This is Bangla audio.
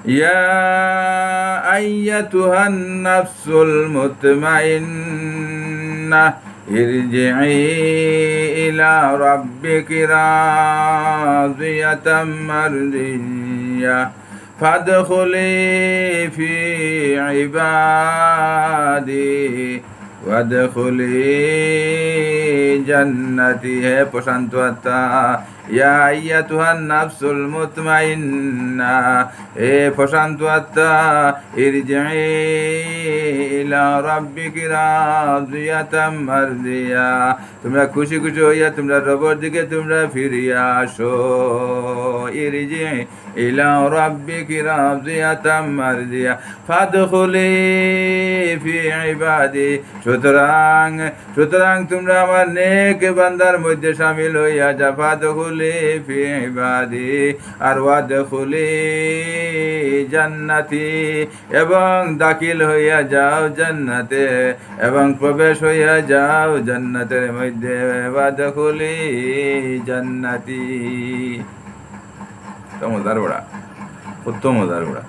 ইয়া আইয়াতুহান নাফসুল মুতমাইন্নাহ ইরজিই ইলা রাব্বিকি রাদিয়াতাম মারদিয়াহ ফাদখুলি ফি ইবাদি ওয়াদখুলি জান্নাতি। হে প্রশান্ত আত্মা, ইয়া আইয়াতুহান নাফসুল মুতমাইন্না, হে প্রশান্ত আত্মা, ইরজিই ইলা রাব্বিকি রাদিয়াতাম মারদিয়া, তোমরা খুশি খুশি হইয়া তোমরা রবের দিকে তোমরা ফিরিয়া আসো। ইরজিই ইলা রাব্বিকি রাদিয়াতাম মারদিয়া ফাদখুলি ফি ইবাদি, সুতরাং তোমরা আমার নেক বান্দার মধ্যে শামিল হইয়া যা। ফাদখুলি ফি ইবাদি, আর ওয়াদখুলি জান্নাতি, এবং দাখিল হইয়া যাও জান্নাতে, এবং প্রবেশ হইয়া যাও জান্নাতের মধ্যে। ওয়াদখুলি জান্নাতি। তো মজার বড়া, কত মজার বড়া।